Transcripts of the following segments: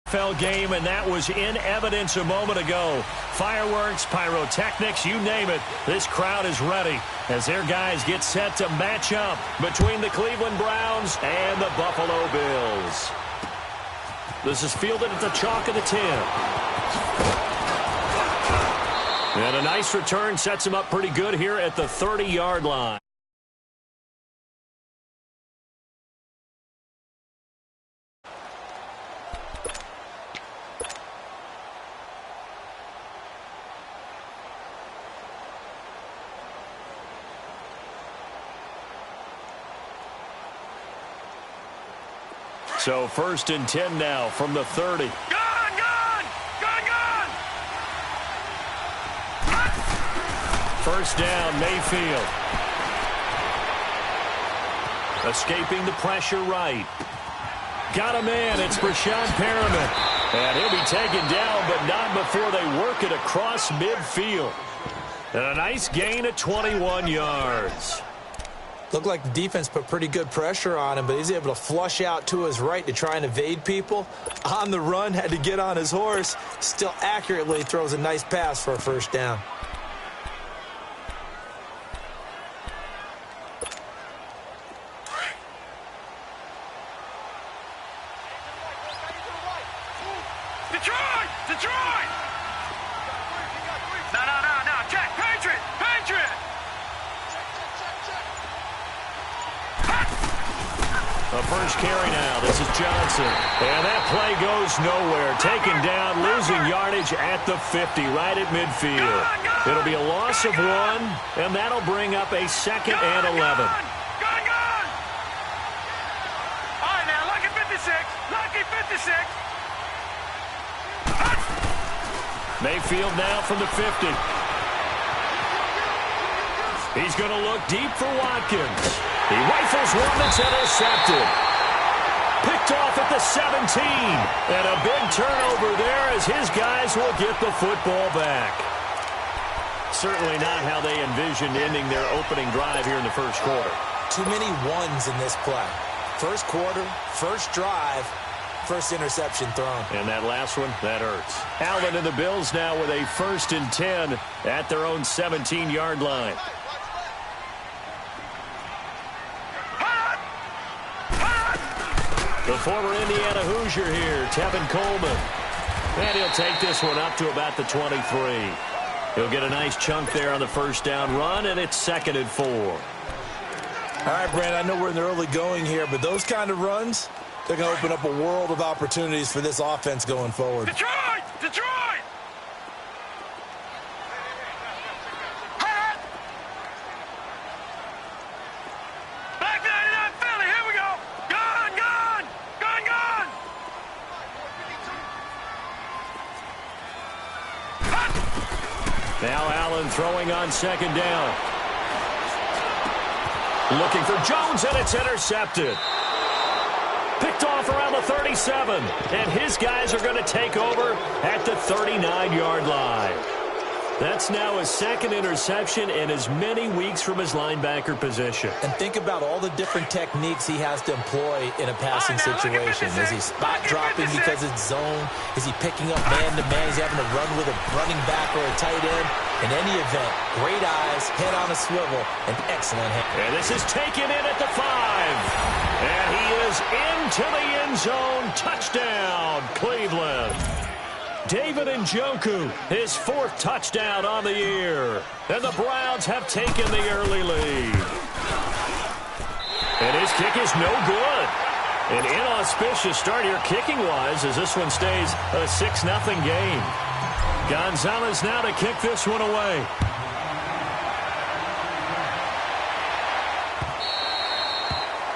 NFL game, and that was in evidence a moment ago. Fireworks, pyrotechnics, you name it. This crowd is ready as their guys get set to match up between the Cleveland Browns and the Buffalo Bills. This is fielded at the chalk of the 10. And a nice return sets him up pretty good here at the 30-yard line. So 1st and 10 now from the 30. First down, Mayfield. Escaping the pressure right. Got a man, it's Brashad Perriman. And he'll be taken down, but not before they work it across midfield. And a nice gain of 21 yards. Looked like the defense put pretty good pressure on him, but he's able to flush out to his right to try and evade people. On the run, had to get on his horse. Still accurately throws a nice pass for a first down. Detroit! No, check, Patriot! A first carry now. This is Johnson. And that play goes nowhere. Taken down, losing yardage at the 50, right at midfield. It'll be a loss of 1, and that'll bring up a 2nd and 11. All right, now, lucky 56. Mayfield now from the 50. He's going to look deep for Watkins. He rifles one that's intercepted. Picked off at the 17. And a big turnover there as his guys will get the football back. Certainly not how they envisioned ending their opening drive here in the first quarter. Too many ones in this play. First quarter, first drive, first interception thrown. And that last one, that hurts. Allen and the Bills now with a 1st and 10 at their own 17-yard line. The former Indiana Hoosier here, Tevin Coleman. And he'll take this one up to about the 23. He'll get a nice chunk there on the first down run, and it's 2nd and 4. All right, Brandon, I know we're in the early going here, but those kind of runs, they're going to open up a world of opportunities for this offense going forward. Detroit! Back 99 Philly, here we go! Gone! Now Allen throwing on 2nd down. Looking for Jones, and it's intercepted. Picked off around the 37, and his guys are going to take over at the 39-yard line. That's now his 2nd interception in as many weeks from his linebacker position. And think about all the different techniques he has to employ in a passing situation. Is he spot dropping because it's zone? Is he picking up man-to-man? Is he having to run with a running back or a tight end? In any event, great eyes, head on a swivel, and excellent hand. And this is taken in at the 5. And he is into the end zone. Touchdown, Cleveland. David Njoku, his 4th touchdown on the year. And the Browns have taken the early lead. And his kick is no good. An inauspicious start here kicking-wise as this one stays a 6-0 game. Gonzalez now to kick this one away.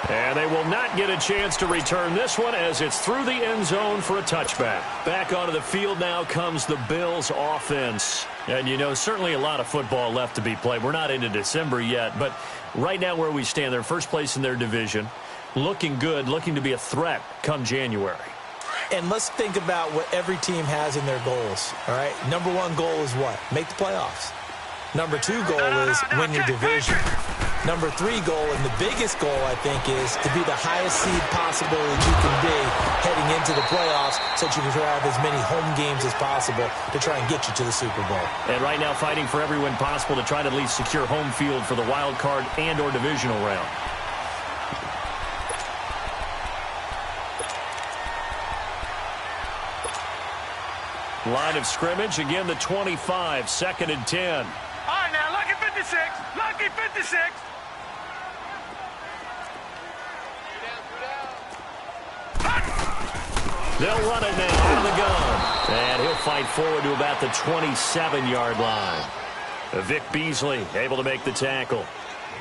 And they will not get a chance to return this one as it's through the end zone for a touchback. Back onto the field now comes the Bills offense. And, you know, certainly a lot of football left to be played. We're not into December yet, but right now where we stand, they're first place in their division. Looking good, looking to be a threat come January. And let's think about what every team has in their goals, all right? Number 1 goal is what? Make the playoffs. Number 2 goal is win your division. Number 3 goal, and the biggest goal, I think, is to be the highest seed possible that you can be heading into the playoffs so that you can have as many home games as possible to try and get you to the Super Bowl. And right now fighting for every win possible to try to at least secure home field for the wild card and or divisional round. Line of scrimmage, again the 25, 2nd and 10. All right, now, lucky 56. Lucky 56. They'll run it now out of the gun. And he'll fight forward to about the 27-yard line. Vic Beasley able to make the tackle.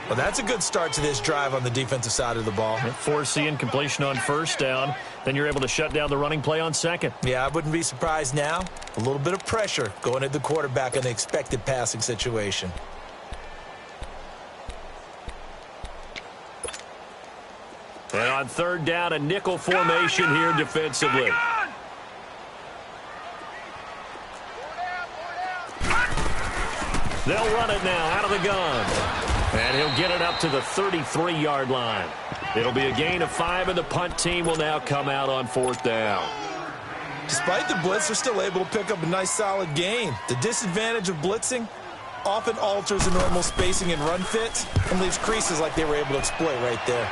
Well, that's a good start to this drive on the defensive side of the ball. Forcing completion on 1st down. Then you're able to shut down the running play on 2nd. Yeah, I wouldn't be surprised now. A little bit of pressure going at the quarterback in the expected passing situation. And on 3rd down, a nickel formation here defensively. They'll run it now out of the gun. And he'll get it up to the 33-yard line. It'll be a gain of 5, and the punt team will now come out on 4th down. Despite the blitz, they're still able to pick up a nice, solid gain. The disadvantage of blitzing often alters the normal spacing and run fits and leaves creases like they were able to exploit right there.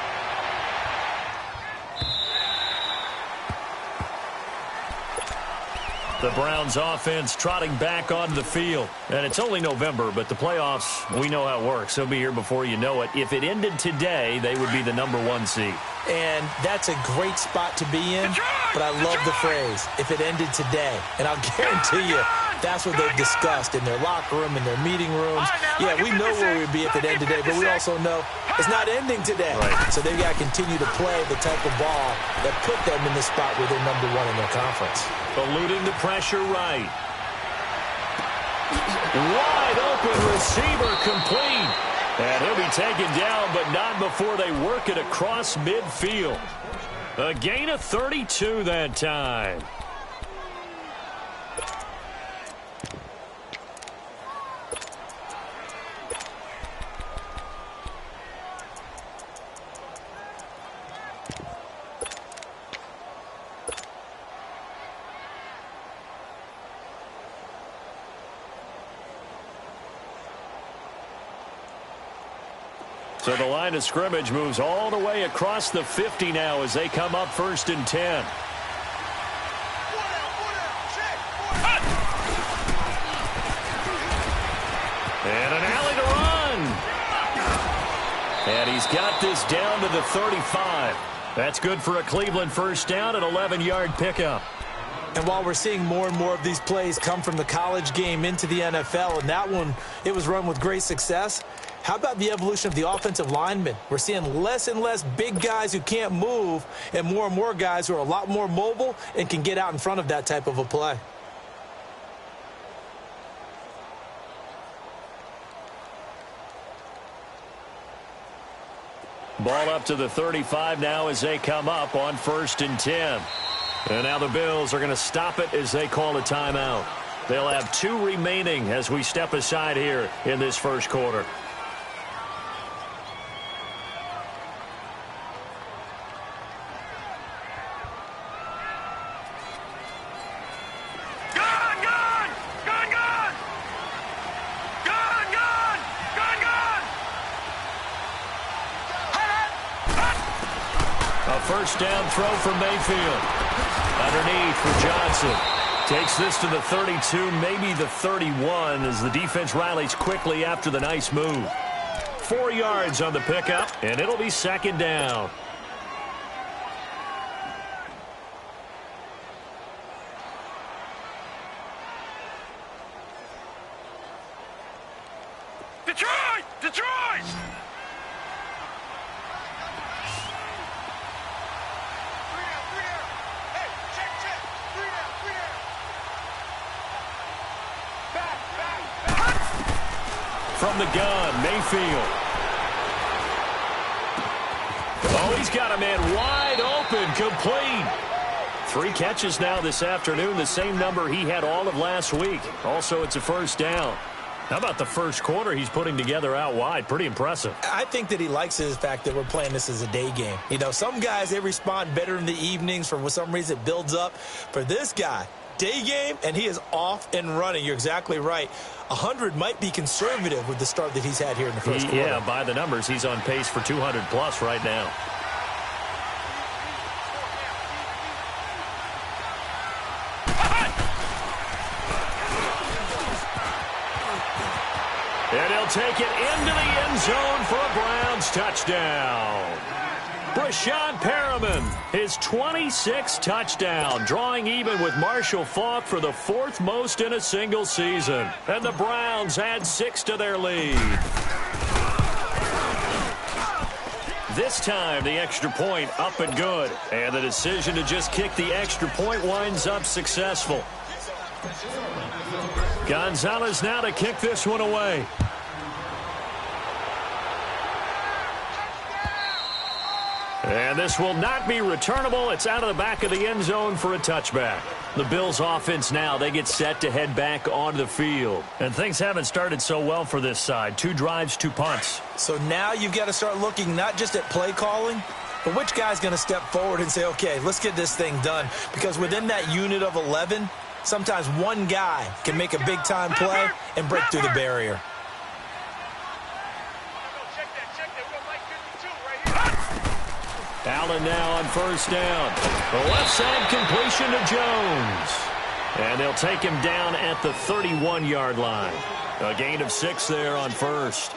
The Browns offense trotting back onto the field. And it's only November, but the playoffs, we know how it works. They'll be here before you know it. If it ended today, they would be the number 1 seed. And that's a great spot to be in, but I love the phrase, if it ended today. And I'll guarantee you, that's what they've discussed in their locker room, in their meeting rooms. Yeah, we know where we'd be if it ended today, but we also know it's not ending today. Right. So they've got to continue to play the type of ball that put them in the spot where they're number 1 in their conference. Eluding the pressure right. Wide open receiver complete. And he'll be taken down, but not before they work it across midfield. A gain of 32 that time. So the line of scrimmage moves all the way across the 50 now as they come up 1st and 10. And an alley to run. And he's got this down to the 35. That's good for a Cleveland 1st down, an 11-yard pickup. And while we're seeing more and more of these plays come from the college game into the NFL, and that one, it was run with great success, how about the evolution of the offensive linemen? We're seeing less and less big guys who can't move and more guys who are a lot more mobile and can get out in front of that type of a play. Ball up to the 35 now as they come up on 1st and 10. And now the Bills are going to stop it as they call a timeout. They'll have 2 remaining as we step aside here in this 1st quarter. First down throw for Mayfield. Underneath for Johnson. Takes this to the 32, maybe the 31, as the defense rallies quickly after the nice move. 4 yards on the pickup, and it'll be 2nd down. Detroit! Detroit! From the gun, Mayfield. Oh, he's got a man wide open, complete. 3 catches now this afternoon, the same number he had all of last week. Also, it's a 1st down. How about the first quarter he's putting together out wide? Pretty impressive. I think that he likes the fact that we're playing this as a day game. You know, some guys, they respond better in the evenings. For some reason, it builds up. For this guy, day game, and he is off and running. You're exactly right. 100 might be conservative with the start that he's had here in the first quarter. Yeah, by the numbers, he's on pace for 200-plus right now. And he'll take it into the end zone for a Browns touchdown. Brashad Perriman, his 26th touchdown, drawing even with Marshall Faulk for the 4th most in a single season. And the Browns add 6 to their lead. This time, the extra point up and good. And the decision to just kick the extra point winds up successful. Gonzalez now to kick this one away. And this will not be returnable. It's out of the back of the end zone for a touchback. The Bills offense now, they get set to head back onto the field. And things haven't started so well for this side. 2 drives, 2 punts. So now you've got to start looking not just at play calling, but which guy's going to step forward and say, okay, let's get this thing done. Because within that unit of 11, sometimes one guy can make a big-time play and break through the barrier. Allen now on first down. The left side completion to Jones. And they'll take him down at the 31-yard line. A gain of 6 there on first.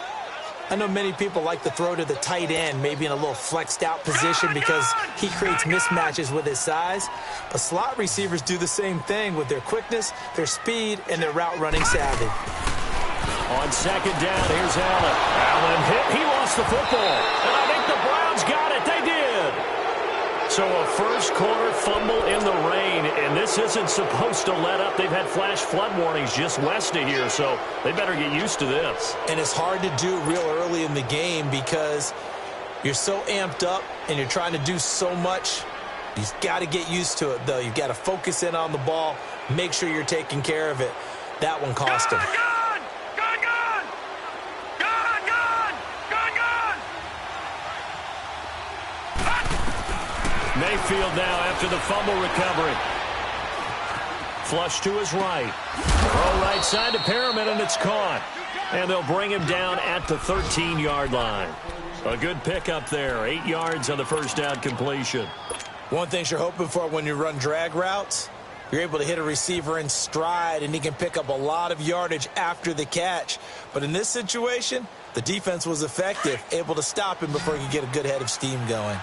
I know many people like to throw to the tight end, maybe in a little flexed out position because he creates mismatches with his size. But slot receivers do the same thing with their quickness, their speed, and their route running savvy. On second down, here's Allen. Allen hit. He lost the football. And I think the Browns got it. They did. So a first quarter fumble in the rain, and this isn't supposed to let up. They've had flash flood warnings just west of here, so they better get used to this. And it's hard to do real early in the game because you're so amped up and you're trying to do so much. You've got to get used to it, though. You've got to focus in on the ball, make sure you're taking care of it. That one cost him. Mayfield now after the fumble recovery. Flush to his right. Throw right side to Perriman, and it's caught. And they'll bring him down at the 13-yard line. A good pickup there. 8 yards on the first down completion. One thing you're hoping for when you run drag routes, you're able to hit a receiver in stride, and he can pick up a lot of yardage after the catch. But in this situation, the defense was effective, able to stop him before he could get a good head of steam going.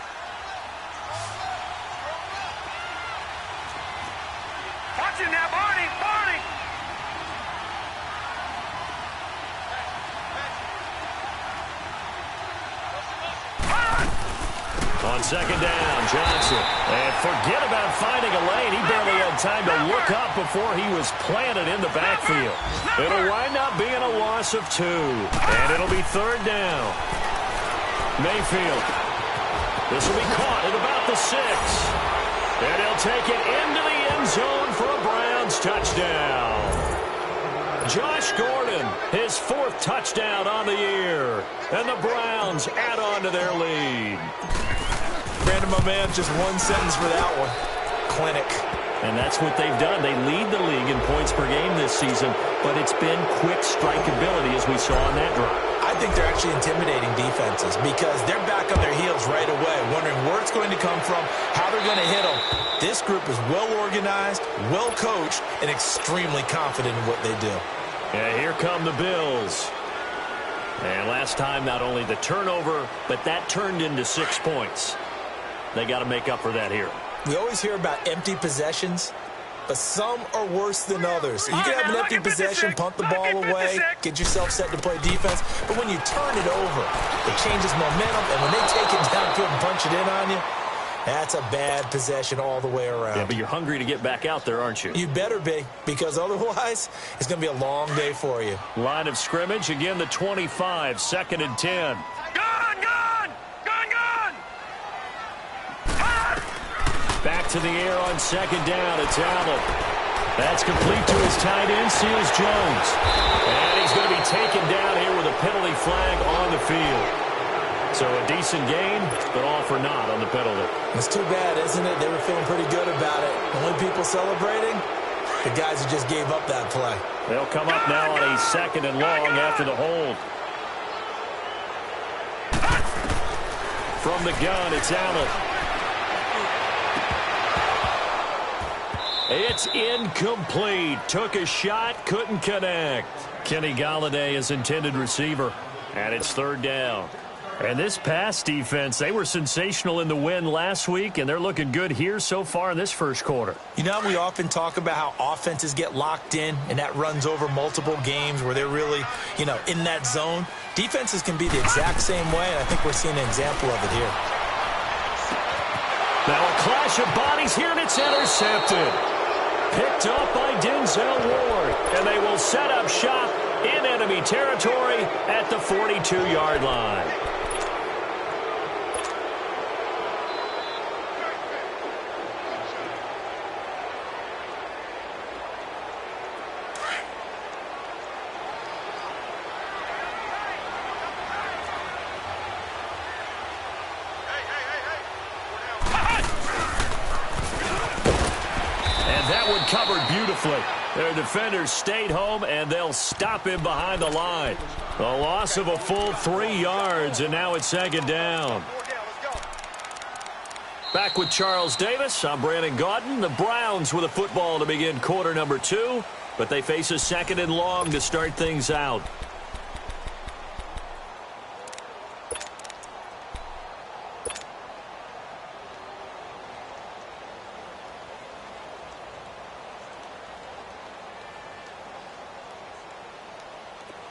On second down, Johnson. And forget about finding a lane. He barely had time to look up before he was planted in the backfield. It'll wind up being a loss of 2. And it'll be third down. Mayfield. This will be caught at about the 6. And he'll take it into the end zone for a Browns touchdown. Josh Gordon, his 4th touchdown on the year. And the Browns add on to their lead. Brandon, my man, just one sentence for that one. Clinic. And that's what they've done. They lead the league in points per game this season, but it's been quick strikeability as we saw on that drive. I think they're actually intimidating defenses because they're back on their heels right away, wondering where it's going to come from, how they're going to hit them. This group is well organized, well coached, and extremely confident in what they do. Yeah, here come the Bills. And last time, not only the turnover, but that turned into 6 points. They got to make up for that here. We always hear about empty possessions, but some are worse than others. You can have an empty possession, punt the ball away, get yourself set to play defense, but when you turn it over, it changes momentum, and when they take it downfield and punch it in on you, that's a bad possession all the way around. Yeah, but you're hungry to get back out there, aren't you? You better be, because otherwise, it's going to be a long day for you. Line of scrimmage, again the 25, 2nd and 10. Back to the air on second down. It's Allen. That's complete to his tight end, Seals Jones. And he's going to be taken down here with a penalty flag on the field. So a decent gain, but all for naught on the penalty. It's too bad, isn't it? They were feeling pretty good about it. Only people celebrating, the guys who just gave up that play. They'll come up now on a 2nd and long after the hold. From the gun, it's Allen. It's incomplete. Took a shot, couldn't connect. Kenny Golladay is intended receiver. And it's 3rd down. And this pass defense, they were sensational in the win last week, and they're looking good here so far in this first quarter. You know, we often talk about how offenses get locked in, and that runs over multiple games where they're really, in that zone. Defenses can be the exact same way, and I think we're seeing an example of it here. Now a clash of bodies here, and it's intercepted. Picked up by Denzel Ward, and they will set up shop in enemy territory at the 42-yard line. Covered beautifully. Their defenders stayed home, and they'll stop him behind the line. A loss of a full 3 yards, and now it's 2nd down. Back with Charles Davis. I'm Brandon Gaudin. The Browns with a football to begin quarter number 2, but they face a 2nd and long to start things out.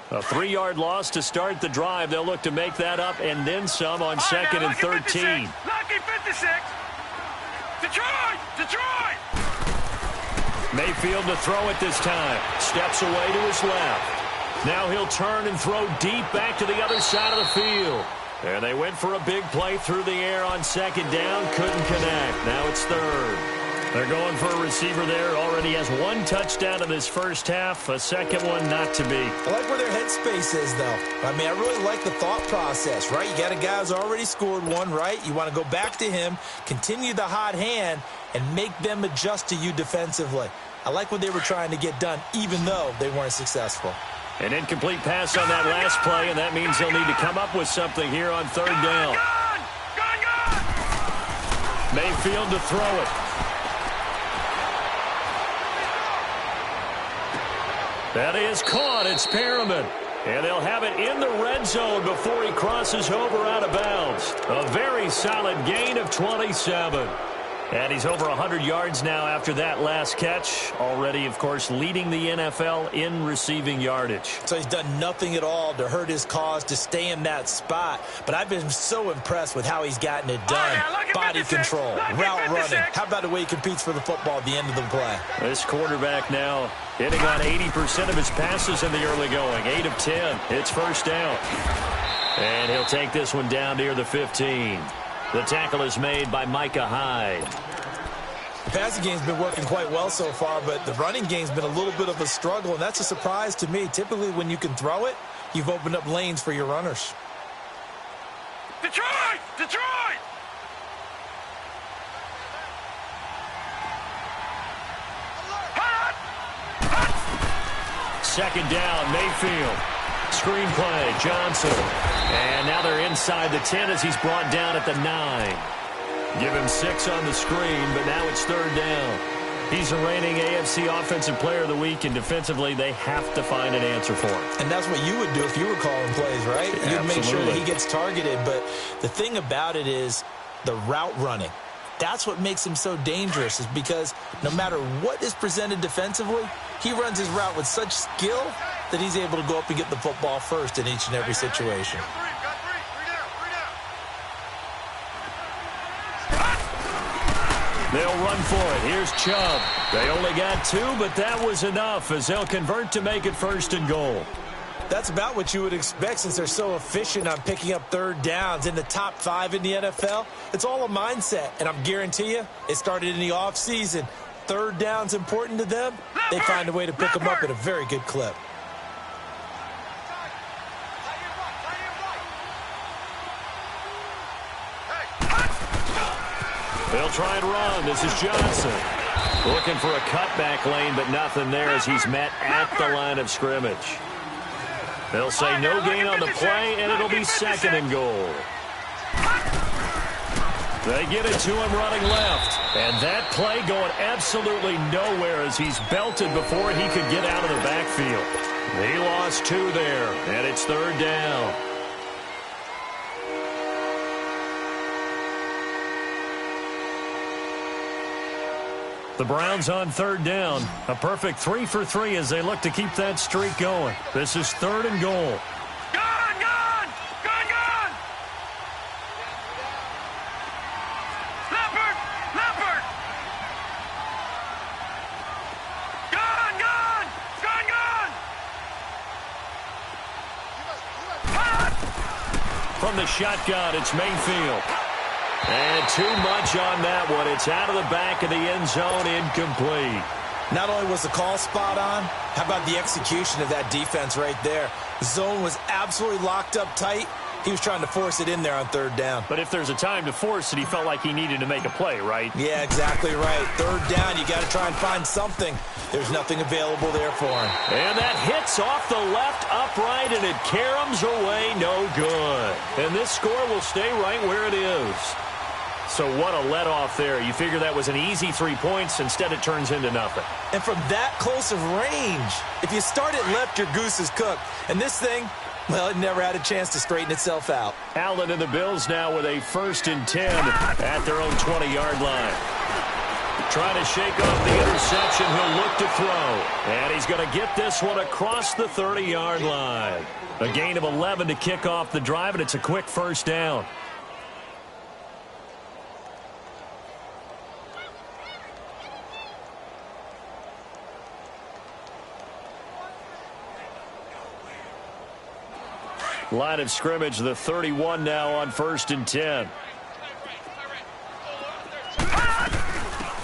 A 3-yard loss to start the drive. They'll look to make that up and then some on 2nd and 13. Lucky 56. Detroit! Detroit! Mayfield to throw it this time. Steps away to his left. Now he'll turn and throw deep back to the other side of the field. And they went for a big play through the air on 2nd down. Couldn't connect. Now it's 3rd. They're going for a receiver there. Already has 1 touchdown in this first half. A second one not to be. I like where their headspace is, though. I mean, I really like the thought process, right? You got a guy who's already scored 1, right? You want to go back to him, continue the hot hand, and make them adjust to you defensively. I like what they were trying to get done, even though they weren't successful. An incomplete pass on that last play, and that means they'll need to come up with something here on 3rd down. Mayfield to throw it. That is caught. It's Perriman. And they'll have it in the red zone before he crosses over out of bounds. A very solid gain of 27. And he's over 100 yards now after that last catch. Already, of course, leading the NFL in receiving yardage. So he's done nothing at all to hurt his cause, to stay in that spot. But I've been so impressed with how he's gotten it done. Body control, route running. How about the way he competes for the football at the end of the play? This quarterback now hitting on 80% of his passes in the early going. 8 of 10. It's 1st down. And he'll take this one down near the 15. The tackle is made by Micah Hyde. The passing game's been working quite well so far, but the running game's been a little bit of a struggle, and that's a surprise to me. Typically, when you can throw it, you've opened up lanes for your runners. Detroit! Detroit! Second down, Mayfield. Screen play, Johnson. And now they're inside the 10 as he's brought down at the 9. Give him 6 on the screen, but now it's 3rd down. He's the reigning AFC Offensive Player of the Week, and defensively they have to find an answer for him. And that's what you would do if you were calling plays, right? You'd make sure that he gets targeted. But the thing about it is the route running. That's what makes him so dangerous, is because no matter what is presented defensively, he runs his route with such skill that he's able to go up and get the football first in each and every situation. They'll run for it. Here's Chubb. They only got 2, but that was enough as they'll convert to make it 1st and goal. That's about what you would expect since they're so efficient on picking up 3rd downs in the top 5 in the NFL. It's all a mindset, and I'm guarantee you it started in the offseason. third down's important to them, they find a way to pick them up at a very good clip. They'll try and run. This is Johnson. Looking for a cutback lane, but nothing there as he's met at the line of scrimmage. They'll say no gain on the play, and it'll be 2nd and goal. They get it to him running left. And that play going absolutely nowhere as he's belted before he could get out of the backfield. He lost 2 there, and it's 3rd down. The Browns on 3rd down. A perfect 3 for 3 as they look to keep that streak going. This is 3rd and goal. Gone! Gone! Gone! Gone! Leopard! Leopard! Gone! Gone! Gone! Gone! From the shotgun, it's Mayfield. And too much on that one. It's out of the back of the end zone, incomplete. Not only was the call spot on, how about the execution of that defense right there? The zone was absolutely locked up tight. He was trying to force it in there on 3rd down. But if there's a time to force it, he felt like he needed to make a play, right? Yeah, exactly right. 3rd down, you got to try and find something. There's nothing available there for him. And that hits off the left upright, and it caroms away, no good. And this score will stay right where it is. So what a let-off there. You figure that was an easy 3 points. Instead, it turns into nothing. And from that close of range, if you start it left, your goose is cooked. And this thing, well, it never had a chance to straighten itself out. Allen and the Bills now with a 1st and 10 at their own 20-yard line. Trying to shake off the interception. He'll look to throw. And he's going to get this one across the 30-yard line. A gain of 11 to kick off the drive, and it's a quick 1st down. Line of scrimmage, the 31 now on 1st and 10.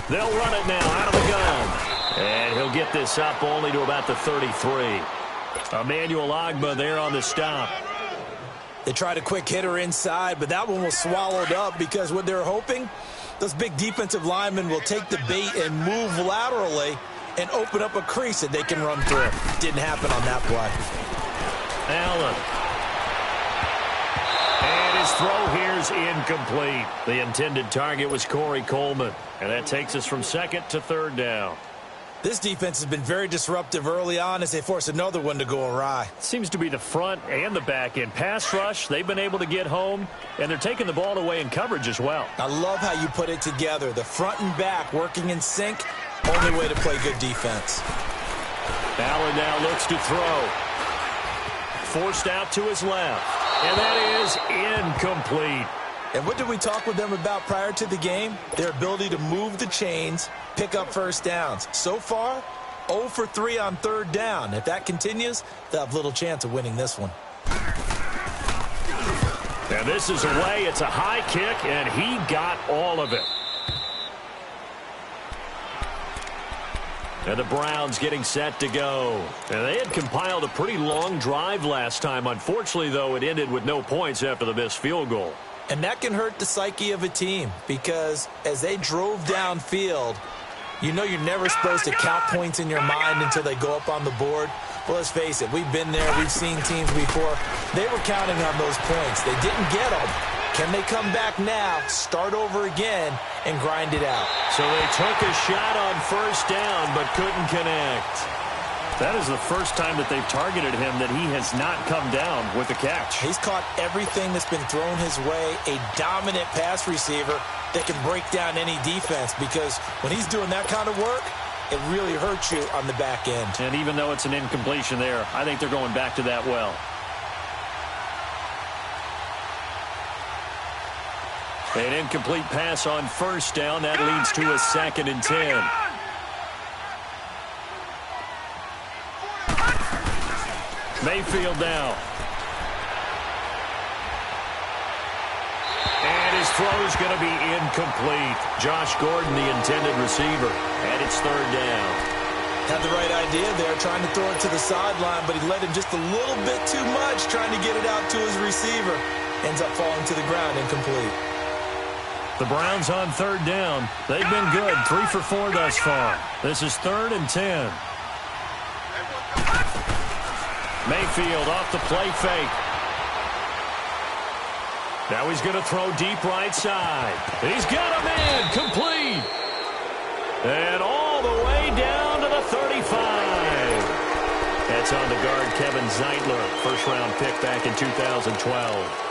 They'll run it now out of the gun. And he'll get this up only to about the 33. Emmanuel Ogbah there on the stop. They tried a quick hitter inside, but that one was swallowed up because what they're hoping, those big defensive linemen will take the bait and move laterally and open up a crease that they can run through. Didn't happen on that play. Allen. And his throw here's incomplete. The intended target was Corey Coleman. And that takes us from 2nd to 3rd down. This defense has been very disruptive early on as they force another one to go awry. Seems to be the front and the back end. Pass rush, they've been able to get home, and they're taking the ball away in coverage as well. I love how you put it together. The front and back working in sync, only way to play good defense. Allen now looks to throw. Forced out to his left. And that is incomplete. And what did we talk with them about prior to the game? Their ability to move the chains, pick up 1st downs. So far, 0 for 3 on 3rd down. If that continues, they'll have little chance of winning this one. And this is away. It's a high kick, and he got all of it. And the Browns getting set to go. And they had compiled a pretty long drive last time. Unfortunately, though, it ended with no points after the missed field goal. And that can hurt the psyche of a team because as they drove downfield, you know you're never supposed to count points in your mind until they go up on the board. Well, let's face it, we've been there. We've seen teams before. They were counting on those points. They didn't get them. Can they come back now, start over again, and grind it out? So they took a shot on 1st down but couldn't connect. That is the first time that they've targeted him that he has not come down with a catch. He's caught everything that's been thrown his way, a dominant pass receiver that can break down any defense because when he's doing that kind of work, it really hurts you on the back end. And even though it's an incompletion there, I think they're going back to that well. An incomplete pass on 1st down. That leads to a 2nd and 10. Mayfield now. And his throw's going to be incomplete. Josh Gordon, the intended receiver, and it's third down. Had the right idea there, trying to throw it to the sideline, but he led him just a little bit too much, trying to get it out to his receiver. Ends up falling to the ground, incomplete. The Browns on third down. They've been good, 3 for 4 thus far. This is 3rd and 10. Mayfield off the play fake. Now he's going to throw deep right side. He's got a man, complete. And all the way down to the 35. That's on the guard, Kevin Zeitler, first-round pick back in 2012.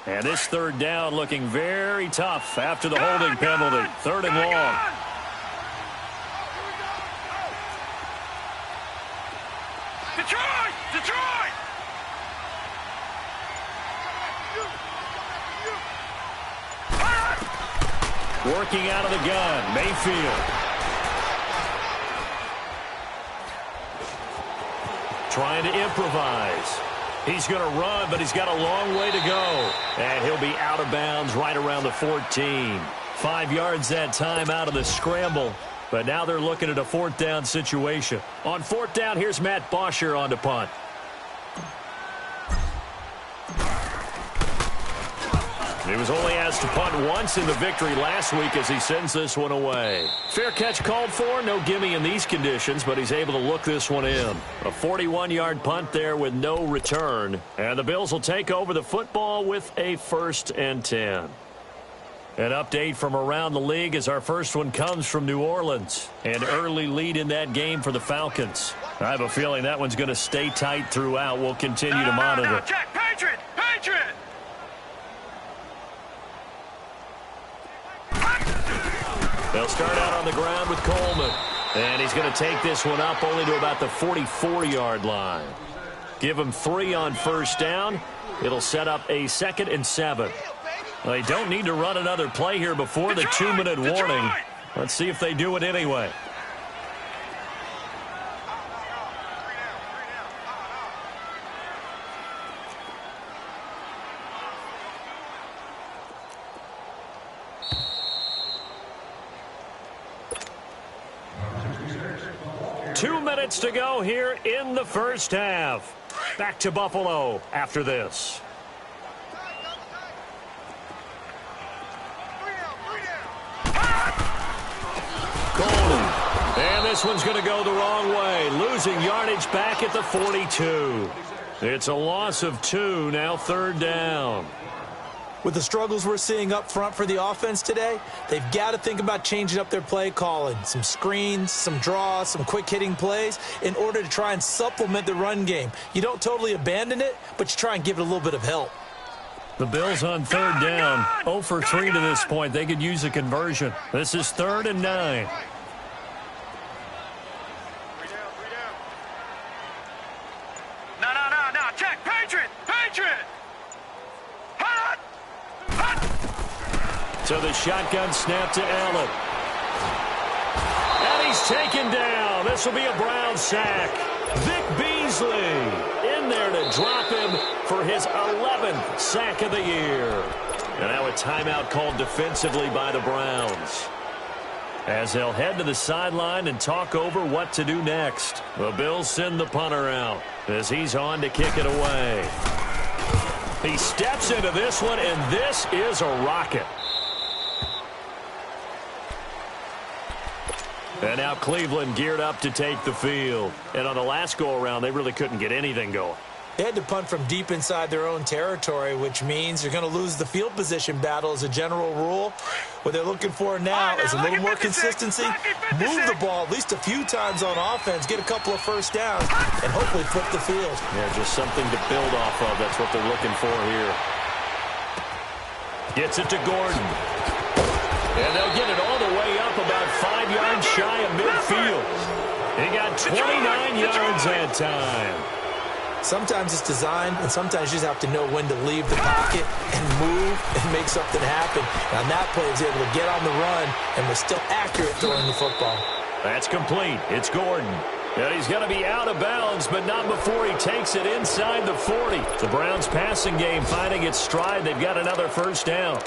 And this third down looking very tough after the holding penalty. 3rd and long. Detroit! Detroit! Working out of the gun, Mayfield. Trying to improvise. He's going to run, but he's got a long way to go. And he'll be out of bounds right around the 14. 5 yards that time out of the scramble. But now they're looking at a 4th down situation. On 4th down, here's Matt Bosher on to punt. He was only asked to punt once in the victory last week as he sends this one away. Fair catch called for, no gimme in these conditions, but he's able to look this one in. A 41-yard punt there with no return. And the Bills will take over the football with a 1st and 10. An update from around the league as our first one comes from New Orleans. An early lead in that game for the Falcons. I have a feeling that one's going to stay tight throughout. We'll continue to monitor. No, check, Patriot! Patriot! They'll start out on the ground with Coleman. And he's going to take this one up only to about the 44-yard line. Give him 3 on 1st down. It'll set up a 2nd and 7. Well, they don't need to run another play here before the 2-minute warning. Let's see if they do it anyway. Two minutes to go here in the first half. Back to Buffalo after this. Golden. And this one's going to go the wrong way. Losing yardage back at the 42. It's a loss of 2, now 3rd down. With the struggles we're seeing up front for the offense today, they've got to think about changing up their play calling. Some screens, some draws, some quick-hitting plays in order to try and supplement the run game. You don't totally abandon it, but you try and give it a little bit of help. The Bills on 3rd down. 0 for 3 to this point. They could use a conversion. This is 3rd and 9. No, check, Patriot! Patriot! Hot! So the shotgun snap to Allen. And he's taken down. This will be a Brown sack. Vic Beasley in there to drop him for his 11th sack of the year. And now a timeout called defensively by the Browns, as they'll head to the sideline and talk over what to do next. The Bills send the punter out as he's on to kick it away. He steps into this one, and this is a rocket. And now Cleveland geared up to take the field. And on the last go-around, they really couldn't get anything going. They had to punt from deep inside their own territory, which means you're going to lose the field position battle as a general rule. What they're looking for now is a little more consistency, move the ball at least a few times on offense, get a couple of first downs, and hopefully flip the field. Yeah, just something to build off of. That's what they're looking for here. Gets it to Gordon. And they'll get it all the way up up about 5 yards shy of midfield. He got 29 yards that time. Sometimes it's designed, and sometimes you just have to know when to leave the pocket and move and make something happen. And on that play, he was able to get on the run and was still accurate throwing the football. That's complete. It's Gordon. And he's going to be out of bounds, but not before he takes it inside the 40. The Browns' passing game finding its stride. They've got another first down.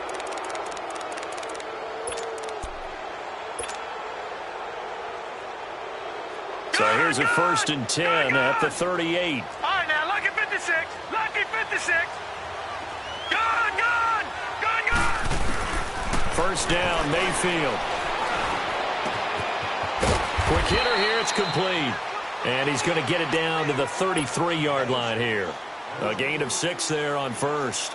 So here's a 1st and 10 at the 38. All right, now, lucky 56. Lucky 56. Gone, gone. Gone, gone. First down, Mayfield. Quick hitter here. It's complete. And he's going to get it down to the 33-yard line here. A gain of 6 there on first.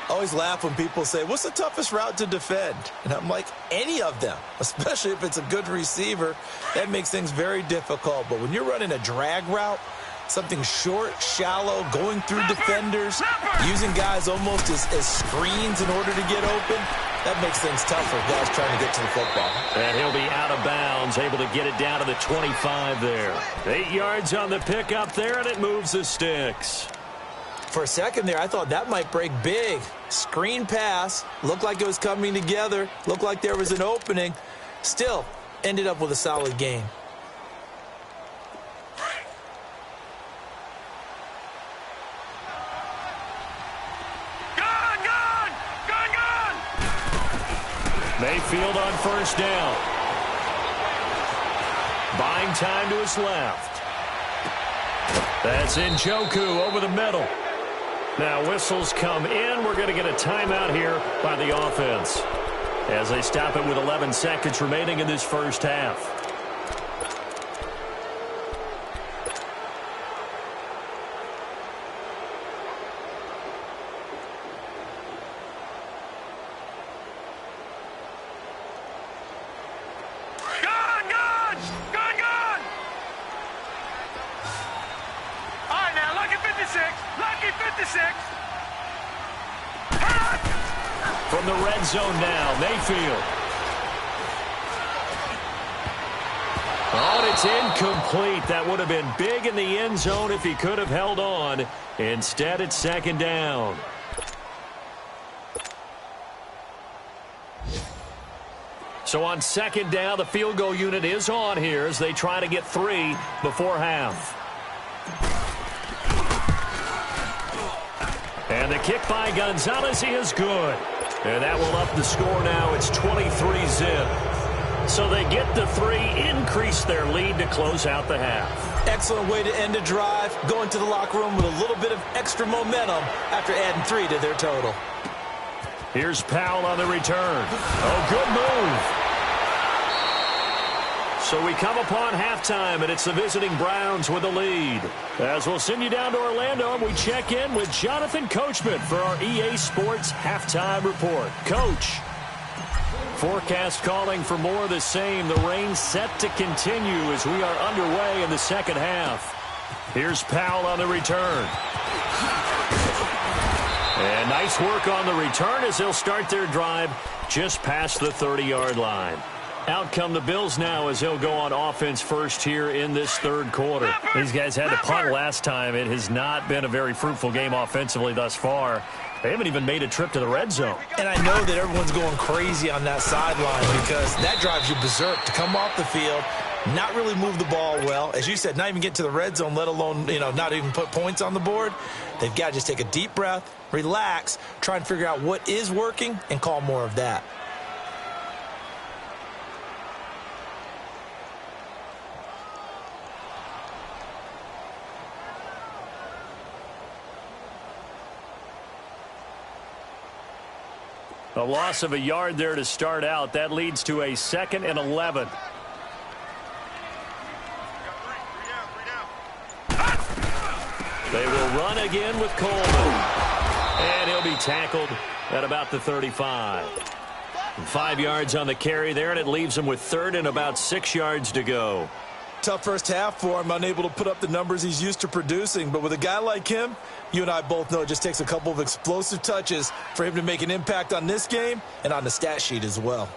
Always laugh when people say, what's the toughest route to defend? And I'm like, any of them, especially if it's a good receiver. That makes things very difficult. But when you're running a drag route, something short, shallow, going through defenders, using guys almost as screens in order to get open, that makes things tough for guys trying to get to the football. And he'll be out of bounds, able to get it down to the 25 there. 8 yards on the pickup there, and it moves the sticks. For a second there, I thought that might break big. Screen pass, looked like it was coming together, looked like there was an opening. Still, ended up with a solid gain. Gone, gone. Gone, gone. Mayfield on first down. Buying time to his left. That's Njoku over the middle. Now whistles come in. We're going to get a timeout here by the offense as they stop it with 11 seconds remaining in this first half. Gone, gone. Gone, gone. All right, now, lucky 56. Lucky 56. From the red zone now, Mayfield. Oh, and it's incomplete. That would have been big in the end zone if he could have held on. Instead, it's second down. So on second down, the field goal unit is on here as they try to get 3 before half. And the kick by Gonzalez, he is good. And that will up the score now. It's 23-zip. So they get the 3, increase their lead to close out the half. Excellent way to end a drive, going to the locker room with a little bit of extra momentum after adding 3 to their total. Here's Powell on the return. Oh, good move. So we come upon halftime, and it's the visiting Browns with the lead. As we'll send you down to Orlando, and we check in with Jonathan Coachman for our EA Sports Halftime Report. Coach, forecast calling for more of the same. The rain set to continue as we are underway in the second half. Here's Powell on the return. And nice work on the return as they'll start their drive just past the 30-yard line. Out come the Bills now as they'll go on offense first here in this third quarter. These guys had to punt last time. It has not been a very fruitful game offensively thus far. They haven't even made a trip to the red zone. And I know that everyone's going crazy on that sideline because that drives you berserk to come off the field, not really move the ball well. As you said, not even get to the red zone, let alone, not even put points on the board. They've got to just take a deep breath, relax, try and figure out what is working, and call more of that. A loss of a yard there to start out. That leads to a 2nd and 11. They will run again with Coleman. And he'll be tackled at about the 35. 5 yards on the carry there, and it leaves him with 3rd and about 6 yards to go. Tough first half for him, unable to put up the numbers he's used to producing. But with a guy like him, you and I both know it just takes a couple of explosive touches for him to make an impact on this game and on the stat sheet as well.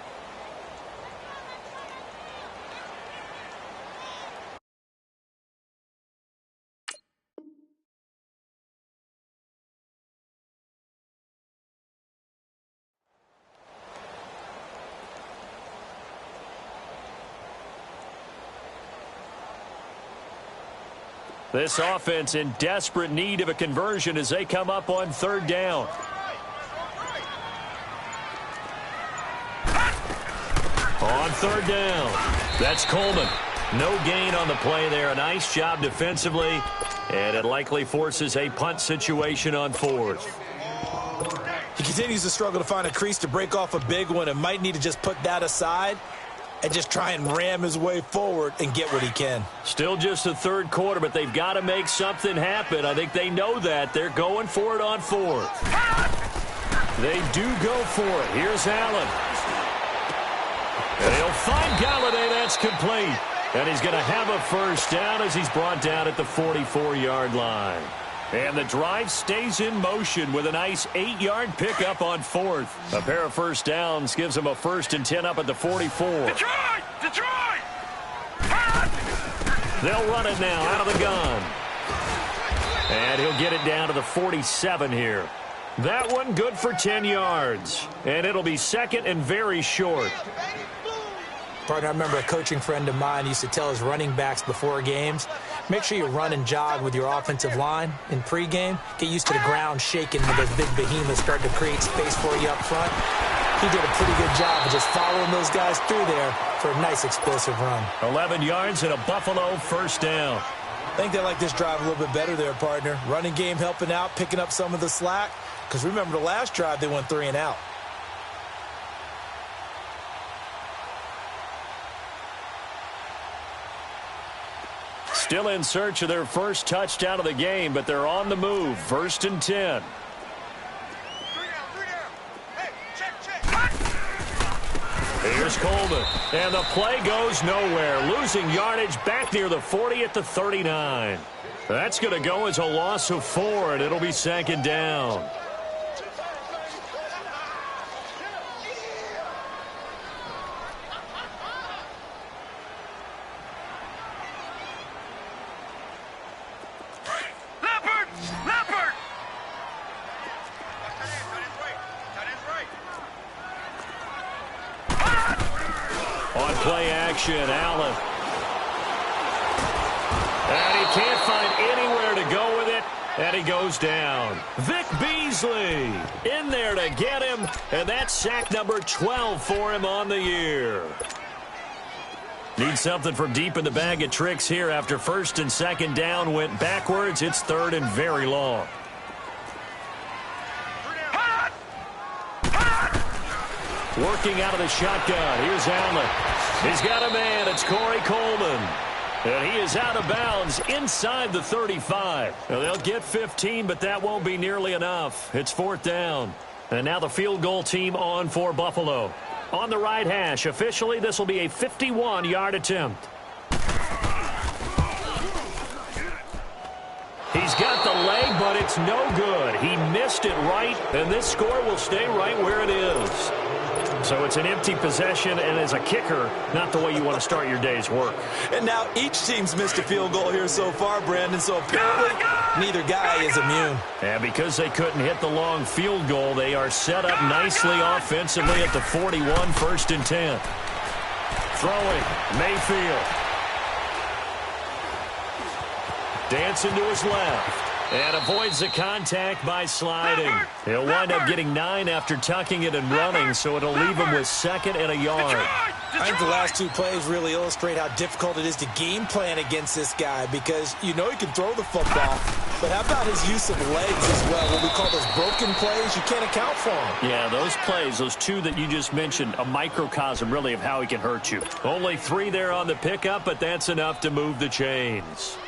This offense in desperate need of a conversion as they come up on third down. On third down, that's Coleman. No gain on the play there. A nice job defensively, and it likely forces a punt situation on fourth. He continues to struggle to find a crease to break off a big one and might need to just put that aside and just try and ram his way forward and get what he can. Still just the third quarter, but they've got to make something happen. I think they know that. They're going for it on fourth. They do go for it. Here's Allen. And he'll find Galladay. That's complete. And he's going to have a first down as he's brought down at the 44-yard line. And the drive stays in motion with a nice 8-yard pickup on fourth. A pair of first downs gives him a 1st and 10 up at the 44. Detroit! Detroit! They'll run it now out of the gun. And he'll get it down to the 47 here. That one good for 10 yards. And it'll be second and very short. Partner, I remember a coaching friend of mine used to tell his running backs before games, make sure you run and jog with your offensive line in pregame. Get used to the ground shaking when those big behemoths start to create space for you up front. He did a pretty good job of just following those guys through there for a nice explosive run. 11 yards and a Buffalo first down. I think they like this drive a little bit better there, partner. Running game helping out, picking up some of the slack. Because remember the last drive, they went 3 and out. Still in search of their first touchdown of the game, but they're on the move. 1st and 10. Here's Coleman, and the play goes nowhere. Losing yardage back near the 40 at the 39. That's going to go as a loss of 4, and it'll be 2nd down. Play action, Allen. And he can't find anywhere to go with it, and he goes down. Vic Beasley in there to get him, and that's sack number 12 for him on the year. Need something from deep in the bag of tricks here after 1st and 2nd down went backwards. It's 3rd and very long. Working out of the shotgun. Here's Allen. He's got a man. It's Corey Coleman. And he is out of bounds inside the 35. Now, they'll get 15, but that won't be nearly enough. It's 4th down. And now the field goal team on for Buffalo. On the right hash, officially, this will be a 51-yard attempt. He's got the leg, but it's no good. He missed it right, and this score will stay right where it is. So it's an empty possession, and as a kicker, not the way you want to start your day's work. And now each team's missed a field goal here so far, Brandon, so apparently neither guy is immune. And because they couldn't hit the long field goal, they are set up nicely offensively at the 41, 1st and 10. Throwing, Mayfield. Dancing to his left. And avoids the contact by sliding. He'll wind up getting 9 after tucking it and running, so it'll leave him with 2nd and a yard. I think the last 2 plays really illustrate how difficult it is to game plan against this guy because you know he can throw the football, but how about his use of legs as well? What we call those broken plays, you can't account for them. Yeah, those plays, those 2 that you just mentioned, a microcosm really of how he can hurt you. Only 3 there on the pickup, but that's enough to move the chains.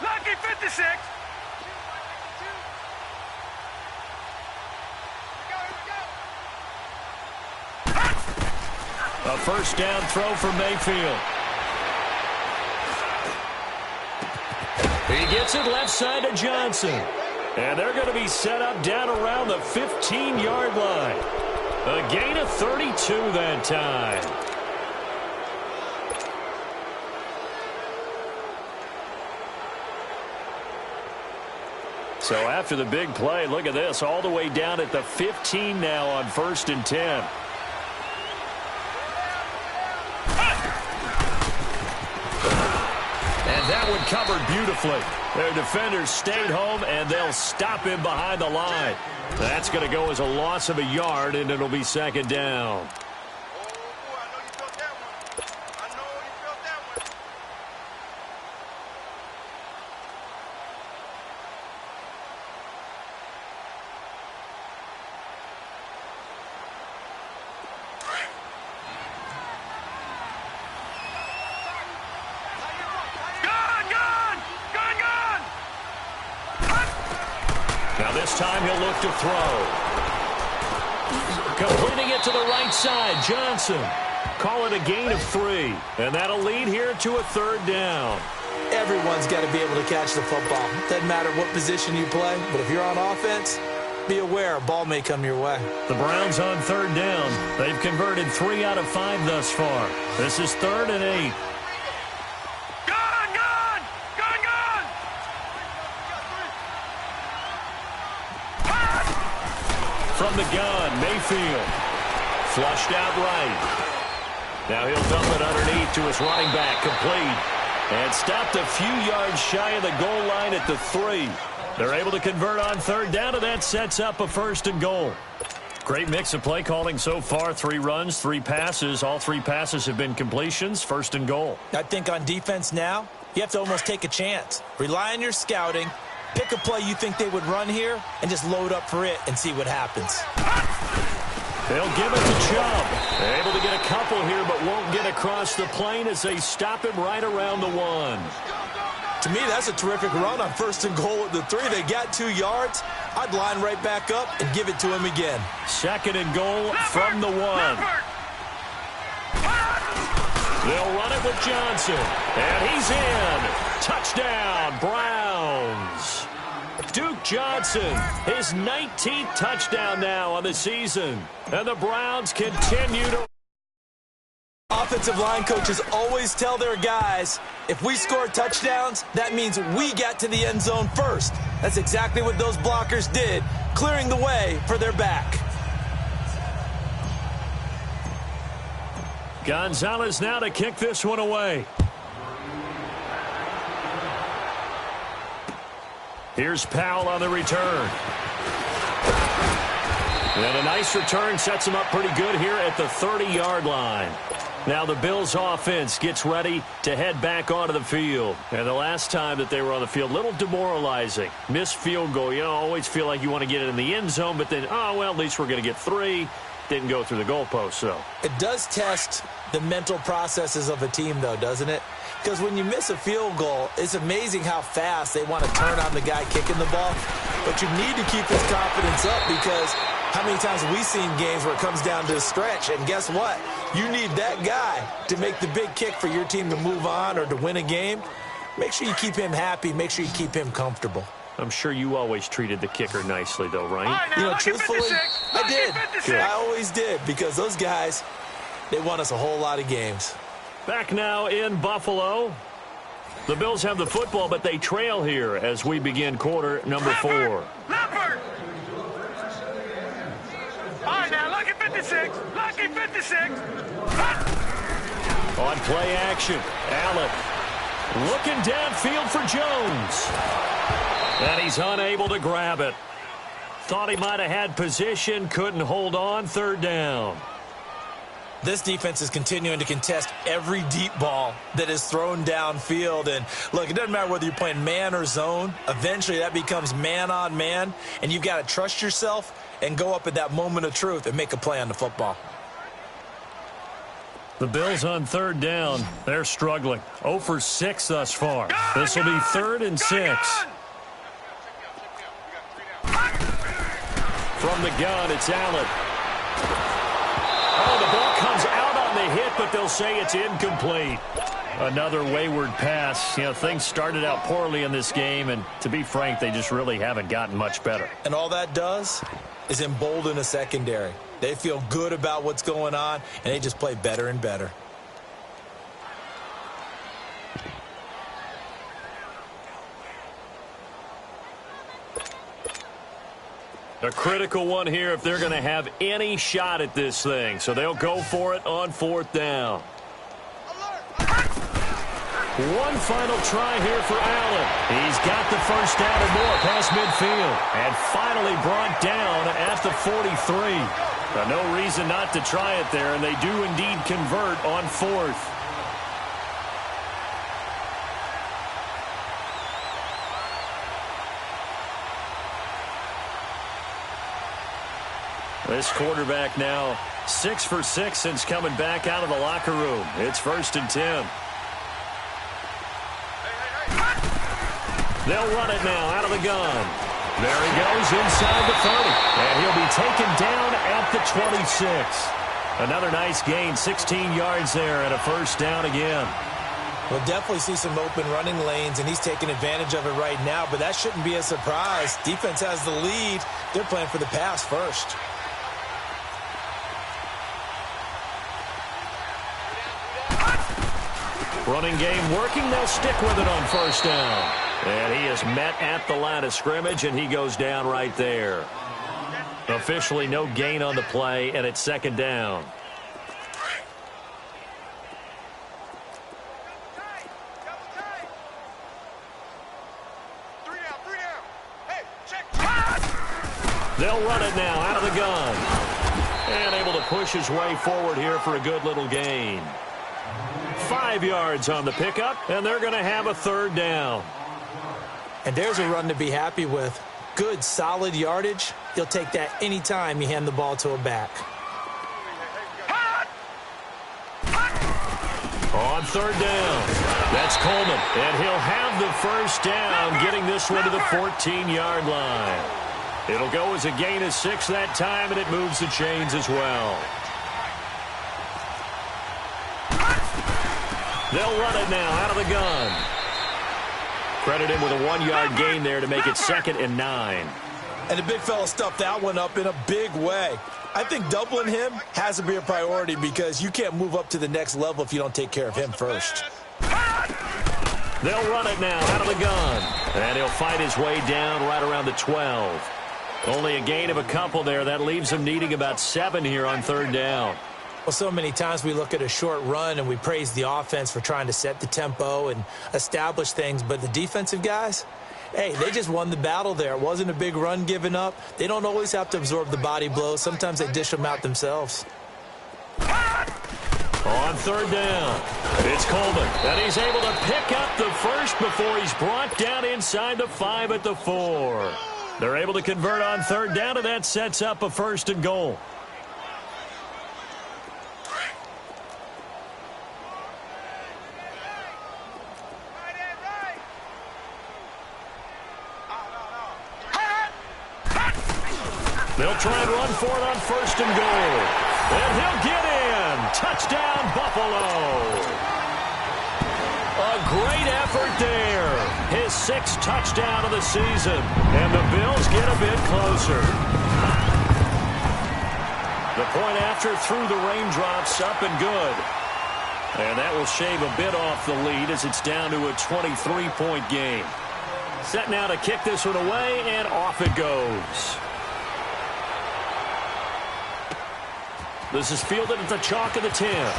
Lucky 56. A first down throw for Mayfield. He gets it left side to Johnson. And they're going to be set up down around the 15-yard line. A gain of 32 that time. So after the big play, look at this, all the way down at the 15 now on 1st and 10. And that one covered beautifully. Their defenders stayed home, and they'll stop him behind the line. That's going to go as a loss of a yard, and it'll be 2nd down. This time he'll look to throw. Completing it to the right side, Johnson. Call it a gain of 3. And that'll lead here to a 3rd down. Everyone's got to be able to catch the football. Doesn't matter what position you play, but if you're on offense, be aware a ball may come your way. The Browns on 3rd down. They've converted 3 out of 5 thus far. This is 3rd and 8. From the gun, Mayfield. Flushed out right. Now he'll dump it underneath to his running back, complete. And stopped a few yards shy of the goal line at the 3. They're able to convert on 3rd down, and that sets up a 1st and goal. Great mix of play calling so far. 3 runs, 3 passes. All 3 passes have been completions. 1st and goal. I think on defense now, you have to almost take a chance. Rely on your scouting. Pick a play you think they would run here and just load up for it and see what happens. They'll give it to Chubb. They're able to get a couple here, but won't get across the plane as they stop him right around the 1. To me, that's a terrific run on 1st and goal at the 3. They got 2 yards. I'd line right back up and give it to him again. 2nd and goal from the 1. They'll run it with Johnson. And he's in. Touchdown, Browns. Duke Johnson, his 19th touchdown now on the season. And the Browns continue to... Offensive line coaches always tell their guys, if we score touchdowns, that means we got to the end zone first. That's exactly what those blockers did, clearing the way for their back. Gonzalez now to kick this one away. Here's Powell on the return. And a nice return sets him up pretty good here at the 30-yard line. Now the Bills offense gets ready to head back onto the field. And the last time that they were on the field, a little demoralizing. Missed field goal. You know, always feel like you want to get it in the end zone, but then, oh, well, at least we're going to get 3. Didn't go through the goalpost, so. It does test the mental processes of a team, though, doesn't it? Because when you miss a field goal, it's amazing how fast they want to turn on the guy kicking the ball. But you need to keep his confidence up because how many times have we seen games where it comes down to a stretch? And guess what? You need that guy to make the big kick for your team to move on or to win a game. Make sure you keep him happy. Make sure you keep him comfortable. I'm sure you always treated the kicker nicely, though, right? You know, truthfully, I did. Good. I always did because those guys, they won us a whole lot of games. Back now in Buffalo. The Bills have the football, but they trail here as we begin quarter number 4. Leopard! All right, now, lucky 56. Lucky 56. On play action, Allen looking downfield for Jones. And he's unable to grab it. Thought he might have had position, couldn't hold on, 3rd down. This defense is continuing to contest every deep ball that is thrown downfield. And, look, it doesn't matter whether you're playing man or zone. Eventually, that becomes man-on-man, and you've got to trust yourself and go up at that moment of truth and make a play on the football. The Bills on 3rd down. They're struggling. 0 for 6 thus far. This will be 3rd and 6. From the gun, it's Allen. Oh, the ball comes out on the hit, but they'll say it's incomplete. Another wayward pass. You know, things started out poorly in this game, and to be frank, they just really haven't gotten much better. And all that does is embolden a secondary. They feel good about what's going on, and they just play better and better. A critical one here if they're going to have any shot at this thing. So they'll go for it on 4th down. One final try here for Allen. He's got the first down and more past midfield. And finally brought down at the 43. No reason not to try it there, and they do indeed convert on 4th. This quarterback now 6 for 6 since coming back out of the locker room. It's 1st and 10. They'll run it now out of the gun. There he goes inside the 30. And he'll be taken down at the 26. Another nice gain, 16 yards there and a 1st down again. We'll definitely see some open running lanes, and he's taking advantage of it right now, but that shouldn't be a surprise. Defense has the lead. They're playing for the pass first. Running game working. They'll stick with it on 1st down. And he is met at the line of scrimmage, and he goes down right there. Officially no gain on the play, and it's 2nd down. They'll run it now out of the gun. And able to push his way forward here for a good little gain. 5 yards on the pickup, and they're going to have a 3rd down. And there's a run to be happy with. Good, solid yardage. He'll take that anytime you hand the ball to a back. On 3rd down, that's Coleman. And he'll have the 1st down, getting this one to the 14-yard line. It'll go as a gain of 6 that time, and it moves the chains as well. They'll run it now out of the gun. Credit him with a 1-yard gain there to make it 2nd and 9. And the big fella stuffed that one up in a big way. I think doubling him has to be a priority because you can't move up to the next level if you don't take care of him first. They'll run it now out of the gun. And he'll fight his way down right around the 12. Only a gain of a couple there. That leaves him needing about 7 here on 3rd down. Well, so many times we look at a short run and we praise the offense for trying to set the tempo and establish things, but the defensive guys, hey, they just won the battle there. It wasn't a big run given up. They don't always have to absorb the body blows. Sometimes they dish them out themselves. On 3rd down, it's Coleman, and he's able to pick up the first before he's brought down inside the 5 at the 4. They're able to convert on 3rd down, and that sets up a 1st and goal. They'll try and run for it on 1st and goal. And he'll get in. Touchdown, Buffalo. A great effort there. His 6th touchdown of the season. And the Bills get a bit closer. The point after through the raindrops, up and good. And that will shave a bit off the lead as it's down to a 23-point game. Set now to kick this one away, and off it goes. This is fielded at the chalk of the 10.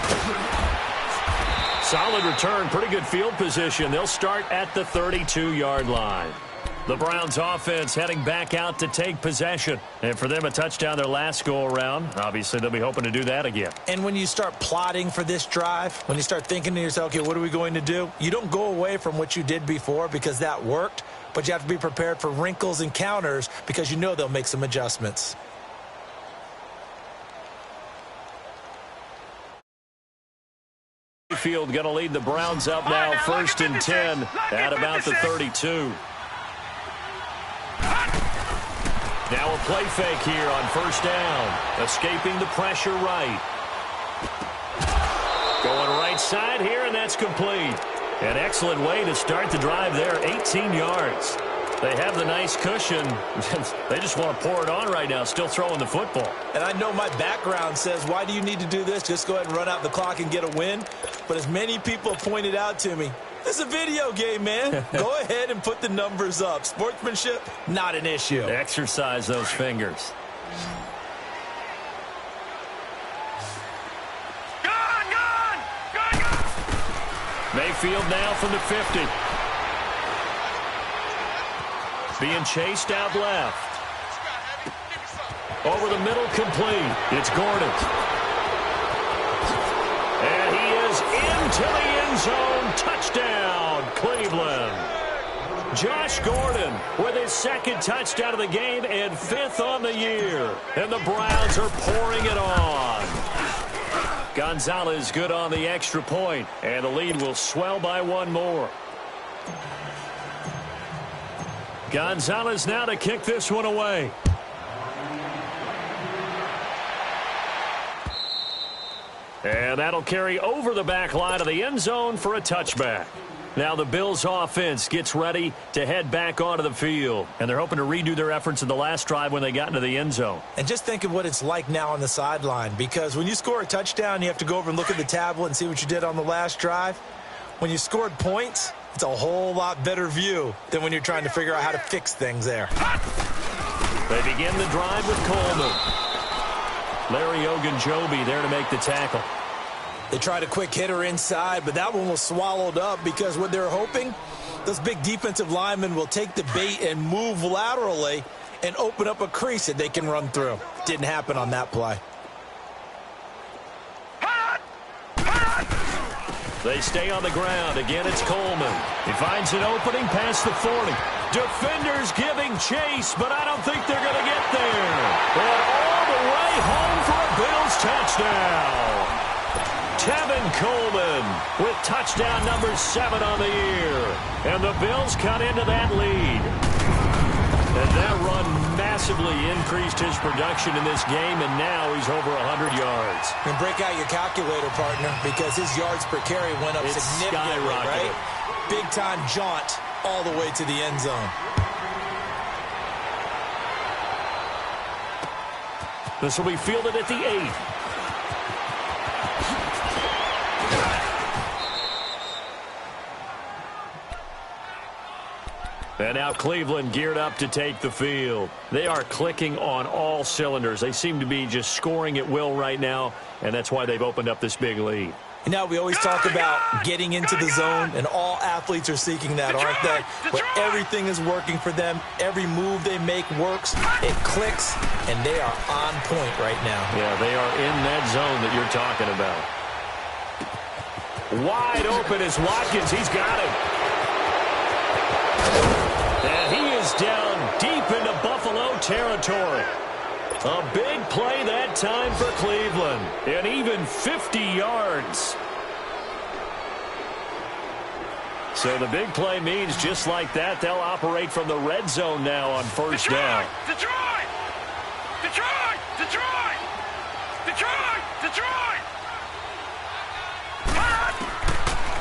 Solid return, pretty good field position. They'll start at the 32-yard line. The Browns offense heading back out to take possession. And for them, a touchdown their last go-around. Obviously, they'll be hoping to do that again. And when you start plotting for this drive, when you start thinking to yourself, okay, what are we going to do? You don't go away from what you did before because that worked, but you have to be prepared for wrinkles and counters because you know they'll make some adjustments. Field going to lead the Browns up now, 1st and 10 at about the 32. Now a play fake here on 1st down. Escaping the pressure right. Going right side here, and that's complete. An excellent way to start the drive there, 18 yards. They have the nice cushion. They just want to pour it on right now, still throwing the football. And I know my background says, why do you need to do this? Just go ahead and run out the clock and get a win. But as many people have pointed out to me, This is a video game, man. Go ahead and put the numbers up. Sportsmanship, not an issue. Exercise those fingers. Gone! Mayfield now from the 50. Being chased out left. Over the middle, complete. It's Gordon. And he is into the end zone. Touchdown, Cleveland. Josh Gordon with his second touchdown of the game and 5th on the year. And the Browns are pouring it on. Gonzalez good on the extra point, and the lead will swell by one more. Gonzalez now to kick this one away. And that'll carry over the back line of the end zone for a touchback. Now the Bills offense gets ready to head back onto the field. And they're hoping to redo their efforts in the last drive when they got into the end zone. And just think of what it's like now on the sideline. Because when you score a touchdown, you have to go over and look at the tablet and see what you did on the last drive. When you scored points, it's a whole lot better view than when you're trying to figure out how to fix things there. They begin the drive with Coleman. Larry Ogunjobi there to make the tackle. They tried a quick hitter inside, but that one was swallowed up because what they're hoping, those big defensive linemen will take the bait and move laterally and open up a crease that they can run through. Didn't happen on that play. They stay on the ground. Again, it's Coleman. He finds an opening past the 40. Defenders giving chase, but I don't think they're going to get there. And all the way home for a Bills touchdown. Tevin Coleman with touchdown number 7 on the year. And the Bills cut into that lead. And that run massively increased his production in this game, and now he's over 100 yards. And break out your calculator, partner, because his yards per carry went up significantly, right? Big-time jaunt all the way to the end zone. This will be fielded at the 8. And now Cleveland geared up to take the field. They are clicking on all cylinders. They seem to be just scoring at will right now, and that's why they've opened up this big lead. You know, we always talk about getting into the zone, and all athletes are seeking that, aren't they? Where everything is working for them. Every move they make works. It clicks, and they are on point right now. Yeah, they are in that zone that you're talking about. Wide open is Watkins. He's got him. And he is down deep into Buffalo territory. A big play that time for Cleveland. And even 50 yards. So the big play means just like that, they'll operate from the red zone now on first down. Detroit!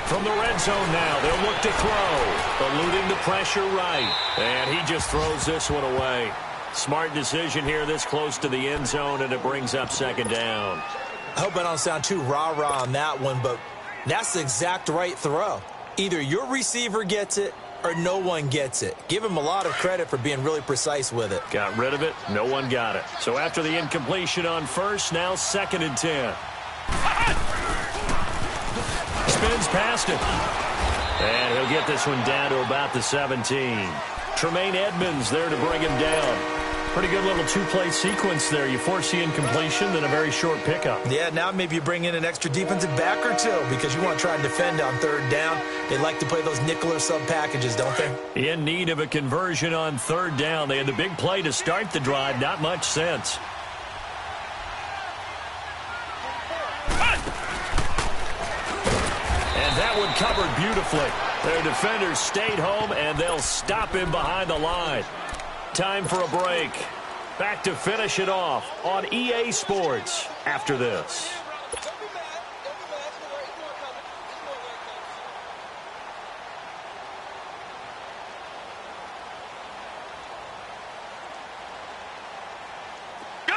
From the red zone now, they'll look to throw. Eluding the pressure right. And he just throws this one away. Smart decision here this close to the end zone, and it brings up second down. I hope I don't sound too rah-rah on that one, but that's the exact right throw. Either your receiver gets it or no one gets it. Give him a lot of credit for being really precise with it. Got rid of it. No one got it. So after the incompletion on first, now 2nd and 10. Spins past him. And he'll get this one down to about the 17. Tremaine Edmonds there to bring him down. Pretty good little two-play sequence there. You force the incompletion, then a very short pickup. Yeah, now maybe you bring in an extra defensive back or two because you want to try and defend on third down. They like to play those nickel or sub packages, don't they? In need of a conversion on third down. They had the big play to start the drive. Not much sense. And that one covered beautifully. Their defenders stayed home, and they'll stop him behind the line. Time for a break. Back to finish it off on EA Sports after this.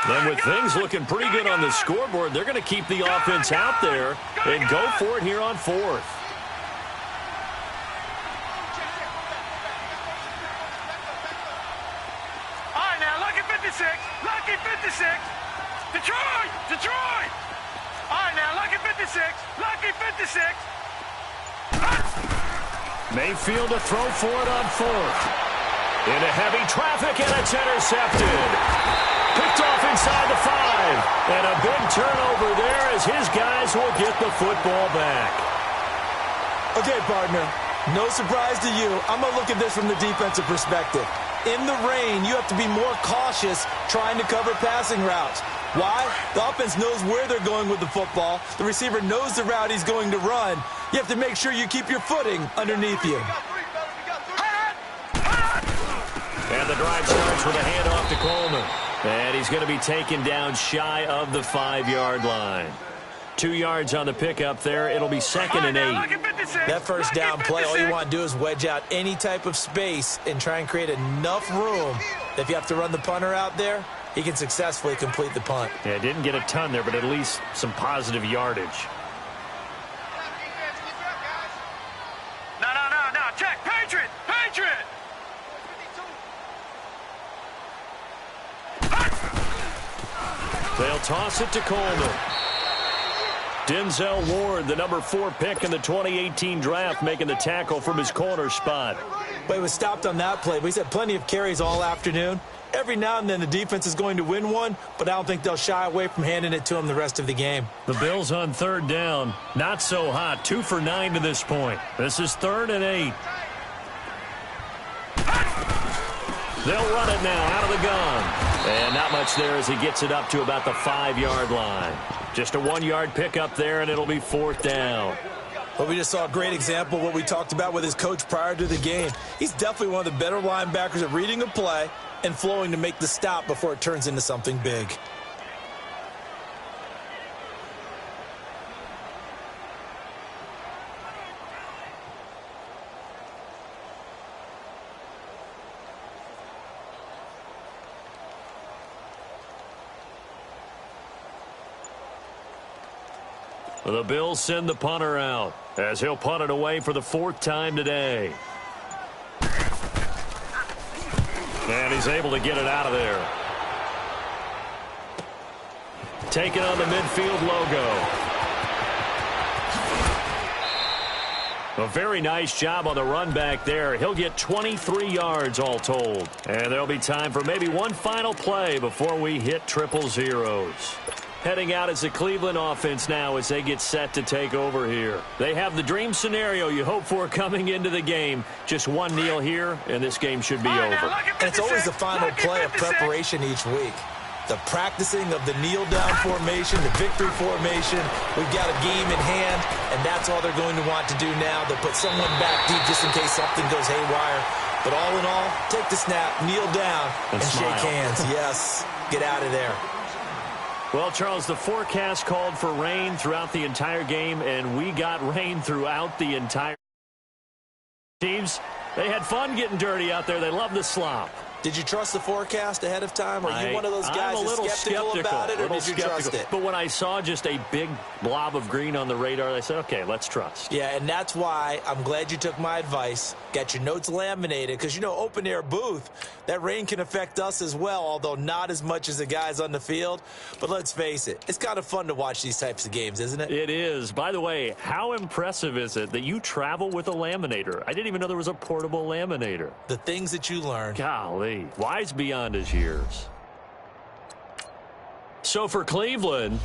And with things looking pretty good on the scoreboard, they're going to keep the offense out there and go for it here on fourth. Detroit! Detroit! All right, now, lucky 56. Lucky 56. Mayfield to throw for it on fourth. Into heavy traffic, and it's intercepted. Picked off inside the 5. And a big turnover there as his guys will get the football back. Okay, partner, no surprise to you. I'm going to look at this from the defensive perspective. In the rain, you have to be more cautious trying to cover passing routes. Why? The offense knows where they're going with the football. The receiver knows the route he's going to run. You have to make sure you keep your footing underneath you. And the drive starts with a handoff to Coleman. And he's going to be taken down shy of the 5-yard line. 2 yards on the pickup there. It'll be 2nd and 8. That first down play, all you want to do is wedge out any type of space and try and create enough room that if you have to run the punter out there, he can successfully complete the punt. Yeah, didn't get a ton there, but at least some positive yardage. No. Check. Patriot. They'll toss it to Coleman. Denzel Ward, the number 4 pick in the 2018 draft, making the tackle from his corner spot. But he was stopped on that play, but he's had plenty of carries all afternoon. Every now and then the defense is going to win one, but I don't think they'll shy away from handing it to him the rest of the game. The Bills on 3rd down. Not so hot. 2 for 9 to this point. This is 3rd and 8. They'll run it now out of the gun. And not much there as he gets it up to about the 5-yard line. Just a 1-yard pickup there, and it'll be 4th down. Well, we just saw a great example of what we talked about with his coach prior to the game. He's definitely one of the better linebackers at reading a play and flowing to make the stop before it turns into something big. The Bills send the punter out as he'll punt it away for the 4th time today. And he's able to get it out of there. Taking on the midfield logo. A very nice job on the run back there. He'll get 23 yards all told. And there'll be time for maybe one final play before we hit triple zeros. Heading out as the Cleveland offense now as they get set to take over here. They have the dream scenario you hope for coming into the game. Just one kneel here, and this game should be over. And it's always the final play of preparation each week. The practicing of the kneel-down formation, the victory formation. We've got a game in hand, and that's all they're going to want to do now. They'll put someone back deep just in case something goes haywire. But all in all, take the snap, kneel down, and shake hands. Yes, get out of there. Well, Charles, the forecast called for rain throughout the entire game, and we got rain throughout the entire teams. They had fun getting dirty out there. They love the slop. Did you trust the forecast ahead of time? Are you one of those guys that's skeptical about it, or did you trust it? But when I saw just a big blob of green on the radar, I said, okay, let's trust. Yeah, and that's why I'm glad you took my advice. Got your notes laminated, because, you know, open-air booth, that rain can affect us as well, although not as much as the guys on the field. But let's face it, it's kind of fun to watch these types of games, isn't it? It is. By the way, how impressive is it that you travel with a laminator? I didn't even know there was a portable laminator. The things that you learn. Golly, wise beyond his years. So for Cleveland,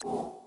you